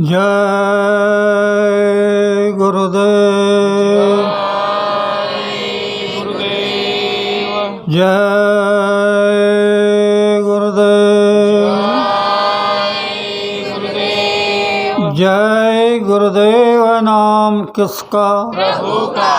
जय गुरुदेव। जय गुरुदेव। जय गुरुदेव नाम किसका? प्रभु का।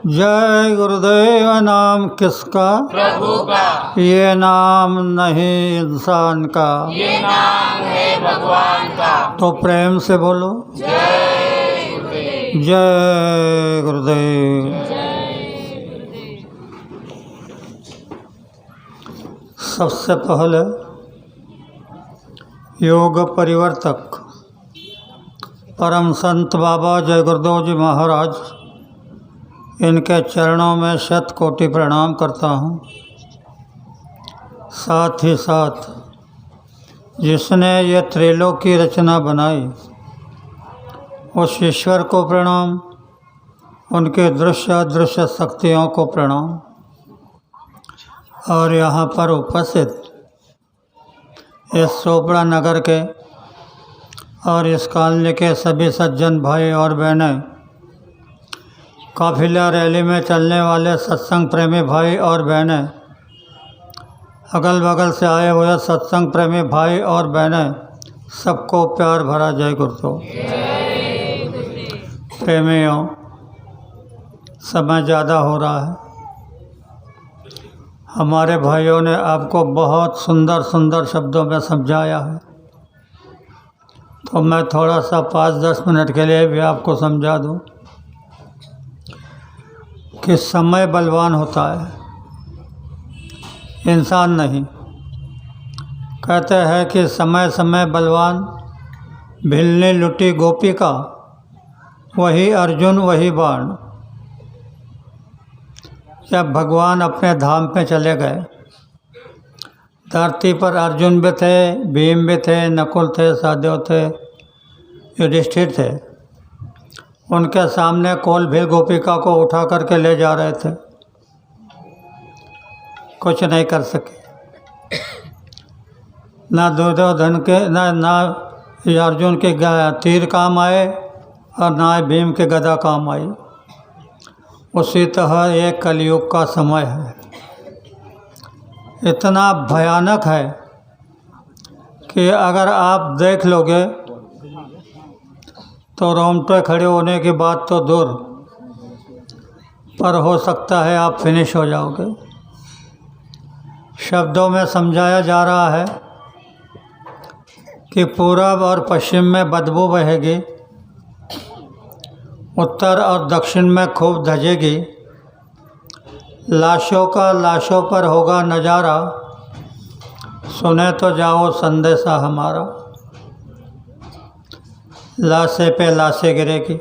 जय गुरुदेव नाम किसका? प्रभु का। ये नाम नहीं इंसान का, ये नाम है भगवान का। तो प्रेम से बोलो जय गुरुदेव। जय गुरुदेव। सबसे पहले योग परिवर्तक परम संत बाबा जय गुरुदेव जी महाराज, इनके चरणों में शत कोटि प्रणाम करता हूँ। साथ ही साथ जिसने ये त्रिलोक की रचना बनाई उस ईश्वर को प्रणाम, उनके दृश्य अदृश्य शक्तियों को प्रणाम, और यहाँ पर उपस्थित इस सोपड़ा नगर के और इस कॉलोनी के सभी सज्जन भाई और बहनें, काफिला रैली में चलने वाले सत्संग प्रेमी भाई और बहनें, अगल बगल से आए हुए सत्संग प्रेमी भाई और बहनें, सबको प्यार भरा जय गुरुदेव। प्रेमियों, समय ज़्यादा हो रहा है। हमारे भाइयों ने आपको बहुत सुंदर सुंदर शब्दों में समझाया है, तो मैं थोड़ा सा 5-10 मिनट के लिए भी आपको समझा दूं कि समय बलवान होता है, इंसान नहीं। कहते हैं कि समय समय बलवान, भिलने लुटी गोपिका, वही अर्जुन वही बाण। जब भगवान अपने धाम पे चले गए, धरती पर अर्जुन भी थे, भीम भी थे, नकुल थे, सहदेव थे, युधिष्ठिर थे। उनके सामने कोल भी गोपिका को उठा करके ले जा रहे थे, कुछ नहीं कर सके। ना दुर्योधन के ना अर्जुन के तीर काम आए और ना भीम के गदा काम आई। उसी तरह ये कलयुग का समय है, इतना भयानक है कि अगर आप देख लोगे तो रोंगटे खड़े होने की बात तो दूर, पर हो सकता है आप फिनिश हो जाओगे। शब्दों में समझाया जा रहा है कि पूरब और पश्चिम में बदबू बहेगी, उत्तर और दक्षिण में खूब धजेगी, लाशों का लाशों पर होगा नज़ारा, सुने तो जाओ संदेशा हमारा। लाशे पे लाशें गिरेगी,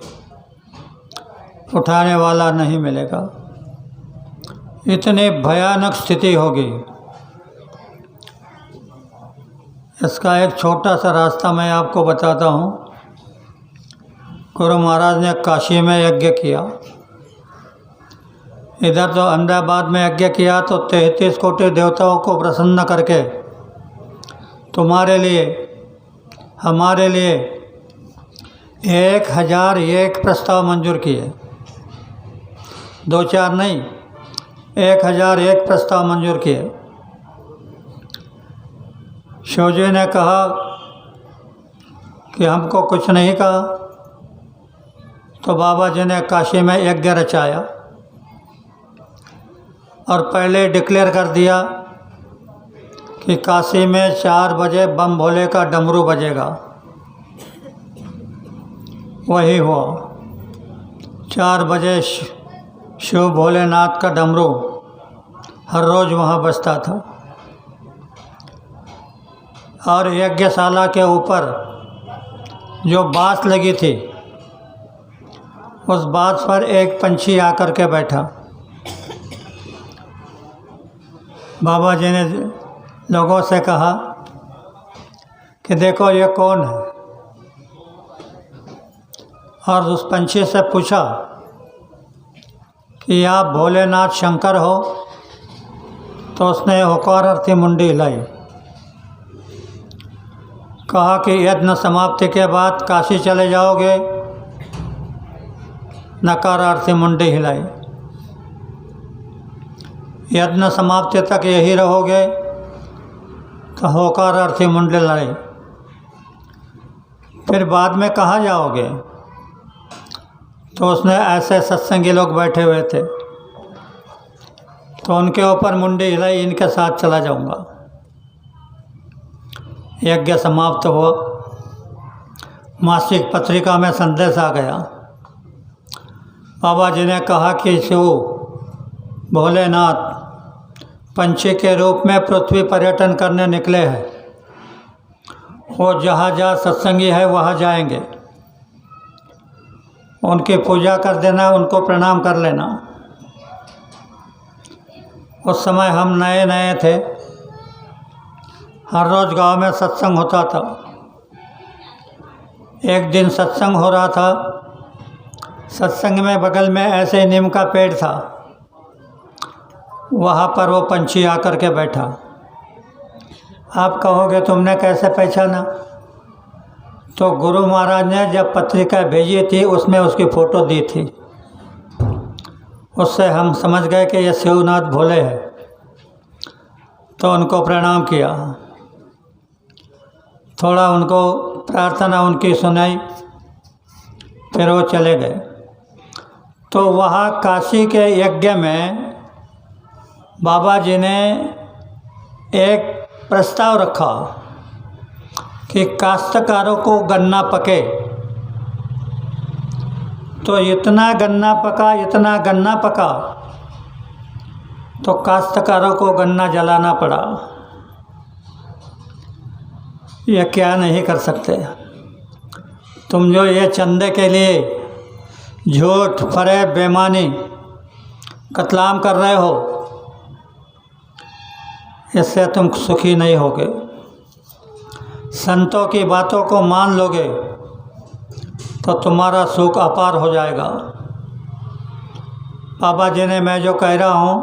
उठाने वाला नहीं मिलेगा, इतनी भयानक स्थिति होगी। इसका एक छोटा सा रास्ता मैं आपको बताता हूँ। गुरु महाराज ने काशी में यज्ञ किया, इधर तो अहमदाबाद में यज्ञ किया, तो 33 कोटि देवताओं को प्रसन्न करके तुम्हारे लिए हमारे लिए 1001 प्रस्ताव मंजूर किए, 2-4 नहीं, 1001 प्रस्ताव मंजूर किए। शिवजी ने कहा कि हमको कुछ नहीं कहा, तो बाबा जी ने काशी में यज्ञ रचाया और पहले डिक्लेयर कर दिया कि काशी में 4 बजे बम भोले का डमरू बजेगा। वही हुआ, 4 बजे शिव भोलेनाथ का डमरू हर रोज़ वहाँ बजता था। और यज्ञशाला के ऊपर जो बाँस लगी थी, उस बाँस पर एक पंछी आकर के बैठा। बाबा जी ने लोगों से कहा कि देखो ये कौन है। और उस पंछी से पूछा कि आप भोलेनाथ शंकर हो? तो उसने होकार अर्थी मुंडी हिलाई। कहा कि यज्ञ समाप्ति के बाद काशी चले जाओगे? नकारार्थी मुंडी हिलाई। यज्ञ समाप्ति तक यही रहोगे? तो होकारार्थी मुंडी हिलाई। फिर बाद में कहाँ जाओगे? तो उसने ऐसे सत्संगी लोग बैठे हुए थे तो उनके ऊपर मुंडी हिलाई, इनके साथ चला जाऊंगा। यज्ञ समाप्त हुआ। मासिक पत्रिका में संदेश आ गया। बाबा जी ने कहा कि शिव भोलेनाथ पंछी के रूप में पृथ्वी पर्यटन करने निकले हैं। वो जहाँ जहाँ सत्संगी है वहाँ जाएंगे। उनकी पूजा कर देना, उनको प्रणाम कर लेना। उस समय हम नए नए थे। हर रोज़ गांव में सत्संग होता था। एक दिन सत्संग हो रहा था। सत्संग में बगल में ऐसे नीम का पेड़ था। वहाँ पर वो पंछी आकर के बैठा। आप कहोगे तुमने कैसे पहचाना? तो गुरु महाराज ने जब पत्रिका भेजी थी उसमें उसकी फ़ोटो दी थी। उससे हम समझ गए कि ये शिवनाथ भोले हैं। तो उनको प्रणाम किया, थोड़ा उनको प्रार्थना उनकी सुनाई, फिर वो चले गए। तो वहाँ काशी के यज्ञ में बाबा जी ने एक प्रस्ताव रखा कि काश्तकारों को गन्ना पके। तो इतना गन्ना पका तो काश्तकारों को गन्ना जलाना पड़ा। यह क्या नहीं कर सकते? तुम जो ये चंदे के लिए झूठ, फरेब, बेईमानी, कत्लाम कर रहे हो, इससे तुम सुखी नहीं होगे। संतों की बातों को मान लोगे तो तुम्हारा सुख अपार हो जाएगा। बाबा जी ने, मैं जो कह रहा हूँ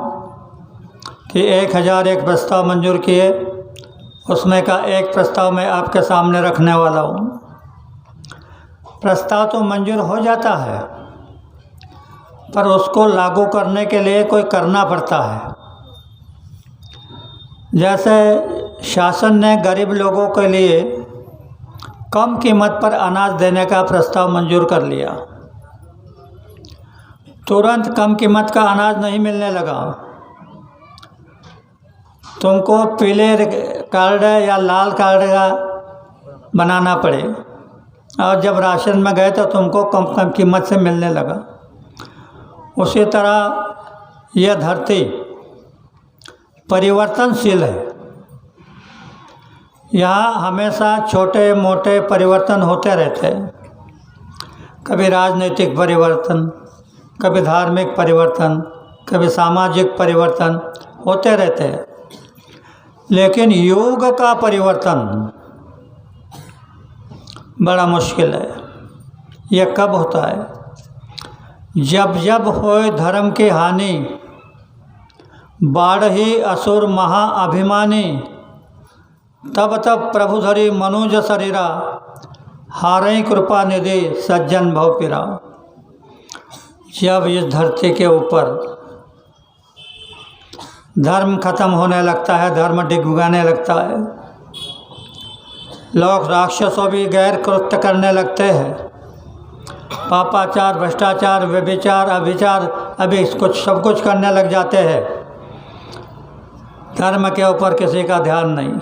कि 1001 प्रस्ताव मंजूर किए, उसमें का एक प्रस्ताव मैं आपके सामने रखने वाला हूँ। प्रस्ताव तो मंजूर हो जाता है पर उसको लागू करने के लिए कोई करना पड़ता है। जैसे शासन ने गरीब लोगों के लिए कम कीमत पर अनाज देने का प्रस्ताव मंजूर कर लिया। तुरंत कम कीमत का अनाज नहीं मिलने लगा। तुमको पीले कार्ड या लाल कार्ड का बनाना पड़े, और जब राशन में गए तो तुमको कम कीमत से मिलने लगा। उसी तरह यह धरती परिवर्तनशील है। यहाँ हमेशा छोटे मोटे परिवर्तन होते रहते हैं। कभी राजनीतिक परिवर्तन, कभी धार्मिक परिवर्तन, कभी सामाजिक परिवर्तन होते रहते हैं। लेकिन युग का परिवर्तन बड़ा मुश्किल है। यह कब होता है? जब जब होए धर्म की हानि, बाढ़ही असुर महाअभिमानी, तब तब प्रभु धरी मनुज शरीरा, हारई कृपा निधि सज्जन भव पीरा। जब इस धरती के ऊपर धर्म खत्म होने लगता है, धर्म डिगमगाने लगता है, लोग राक्षसों भी गैर कृत्य करने लगते हैं, पापाचार, भ्रष्टाचार, व्यभिचार, अभिचार, अभी सब कुछ करने लग जाते हैं। धर्म के ऊपर किसी का ध्यान नहीं।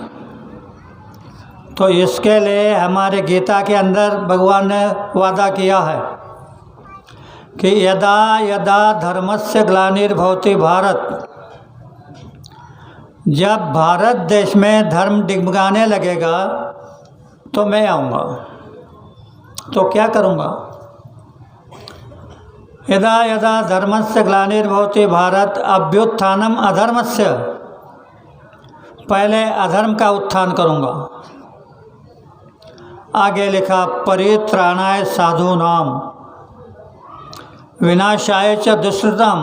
तो इसके लिए हमारे गीता के अंदर भगवान ने वादा किया है कि यदा यदा धर्मस्य ग्लानिर्भवति भारत, जब भारत देश में धर्म डिगमगाने लगेगा तो मैं आऊँगा। तो क्या करूँगा? यदा यदा धर्मस्य ग्लानिर्भवति भारत अभ्युत्थानम अधर्मस्य, पहले अधर्म का उत्थान करूँगा। आगे लिखा परित्राणाय साधूनाम विनाशाय च दुष्कृतम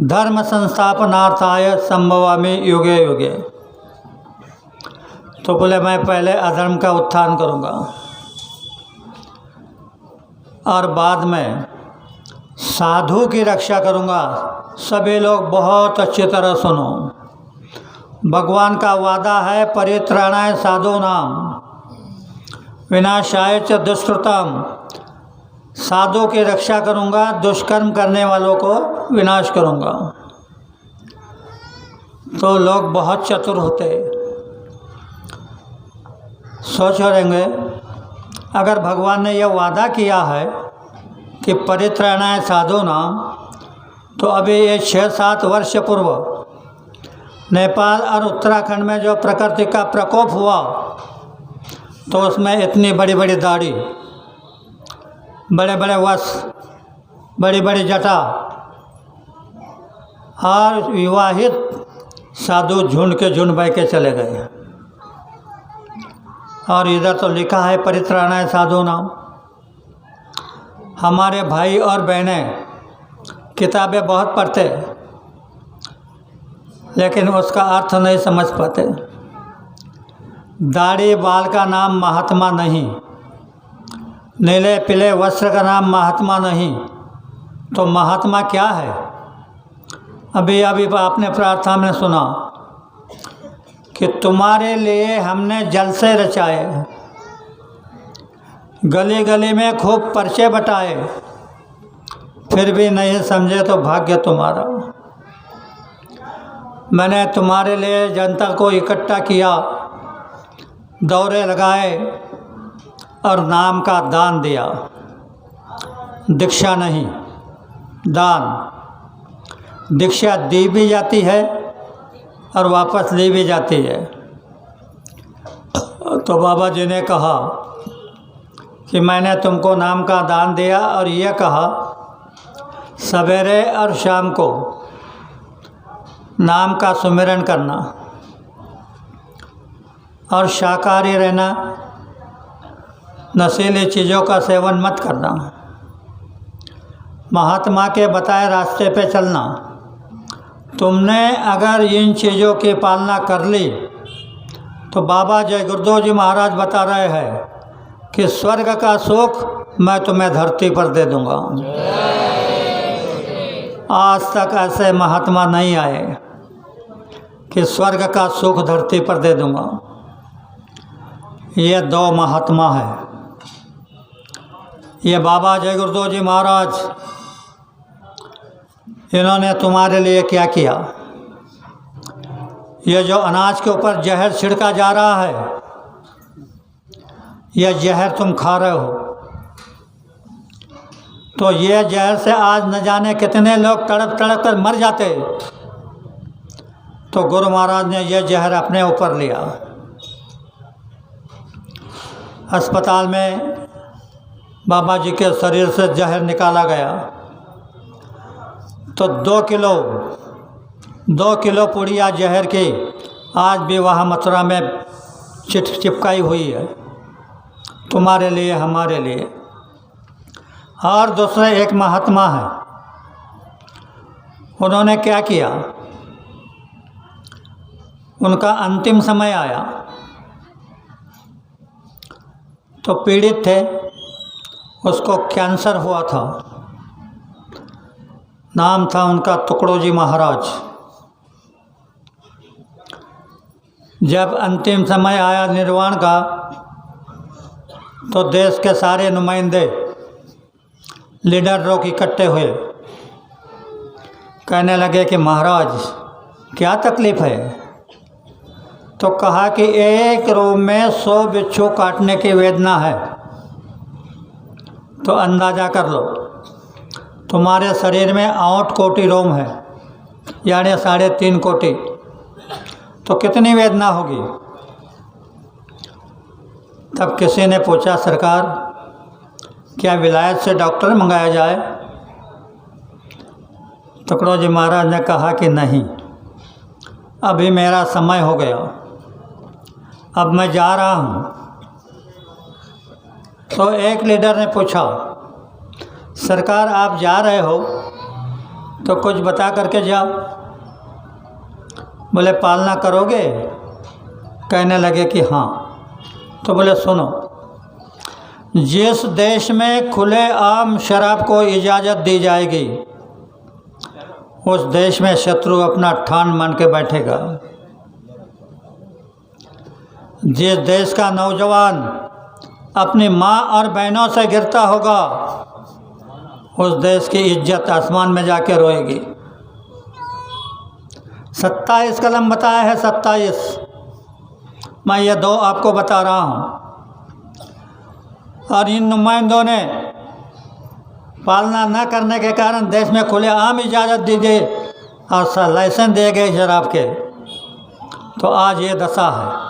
धर्म संस्थापनार्थाय संभवामि युगे युगे। तो बोले मैं पहले अधर्म का उत्थान करूँगा और बाद में साधु की रक्षा करूँगा। सभी लोग बहुत अच्छी तरह सुनो, भगवान का वादा है परित्राणाय साधूनाम विनाशाय च दुष्कृतम। साधु की रक्षा करूँगा, दुष्कर्म करने वालों को विनाश करूँगा। तो लोग बहुत चतुर होते, सोच रहेंगे अगर भगवान ने यह वादा किया है कि परित्राणाय साधूनाम, तो अभी ये 6-7 वर्ष पूर्व नेपाल और उत्तराखंड में जो प्रकृति का प्रकोप हुआ, तो उसमें इतनी बड़ी बड़ी दाढ़ी, बड़े बड़े वस्त्र, बड़ी बड़ी जटा और विवाहित साधु झुंड के झुंड बह के चले गए। और इधर तो लिखा है परित्राणाय साधूनाम। हमारे भाई और बहनें किताबें बहुत पढ़ते, लेकिन उसका अर्थ नहीं समझ पाते। दाढ़ी बाल का नाम महात्मा नहीं, नीले पीले वस्त्र का नाम महात्मा नहीं, तो महात्मा क्या है? अभी आपने प्रार्थना में सुना कि तुम्हारे लिए हमने जल से रचाए, गली गली में खूब पर्चे बटाए, फिर भी नहीं समझे तो भाग्य तुम्हारा। मैंने तुम्हारे लिए जनता को इकट्ठा किया, दौरे लगाए और नाम का दान दिया। दीक्षा नहीं, दान। दीक्षा दी भी जाती है और वापस ली भी जाती है। तो बाबा जी ने कहा कि मैंने तुमको नाम का दान दिया और ये कहा सवेरे और शाम को नाम का सुमिरन करना और शाकाहारी रहना, नशीली चीज़ों का सेवन मत करना, महात्मा के बताए रास्ते पे चलना। तुमने अगर इन चीज़ों की पालना कर ली तो बाबा जय गुरुदेव जी महाराज बता रहे हैं कि स्वर्ग का सुख मैं तुम्हें धरती पर दे दूंगा। आज तक ऐसे महात्मा नहीं आए कि स्वर्ग का सुख धरती पर दे दूंगा। ये 2 महात्मा है। ये बाबा जय गुरुदेव जी महाराज, इन्होंने तुम्हारे लिए क्या किया? ये जो अनाज के ऊपर जहर छिड़का जा रहा है, यह जहर तुम खा रहे हो, तो ये जहर से आज न जाने कितने लोग तड़प तड़प कर मर जाते। तो गुरु महाराज ने यह जहर अपने ऊपर लिया। अस्पताल में बाबा जी के शरीर से जहर निकाला गया तो 2 किलो पुड़िया जहर की आज भी वहाँ मथुरा में चिपकाई हुई है, तुम्हारे लिए, हमारे लिए। और दूसरे एक महात्मा है, उन्होंने क्या किया? उनका अंतिम समय आया तो पीड़ित थे, उसको कैंसर हुआ था। नाम था उनका तुकडोजी महाराज। जब अंतिम समय आया निर्वाण का, तो देश के सारे नुमाइंदे, लीडर लोग इकट्ठे हुए, कहने लगे कि महाराज क्या तकलीफ़ है? तो कहा कि एक रोम में 100 बिच्छू काटने की वेदना है। तो अंदाज़ा कर लो, तुम्हारे शरीर में 8 कोटि रोम है, यानी 3.5 कोटि, तो कितनी वेदना होगी? तब किसी ने पूछा, सरकार क्या विलायत से डॉक्टर मंगाया जाए? तुकडोजी महाराज ने कहा कि नहीं, अभी मेरा समय हो गया, अब मैं जा रहा हूँ। तो एक लीडर ने पूछा, सरकार आप जा रहे हो तो कुछ बता करके जाओ। बोले पालना करोगे? कहने लगे कि हाँ। तो बोले सुनो, जिस देश में खुलेआम शराब को इजाज़त दी जाएगी उस देश में शत्रु अपना ठान मान के बैठेगा। जिस देश का नौजवान अपनी माँ और बहनों से गिरता होगा उस देश की इज्जत आसमान में जाके रोएगी। 27 कलम बताया है, 27। मैं ये 2 आपको बता रहा हूँ। और इन नुमाइंदों ने पालना न करने के कारण देश में खुलेआम इजाज़त दी गई और लाइसेंस दिए गए शराब के, तो आज ये दशा है।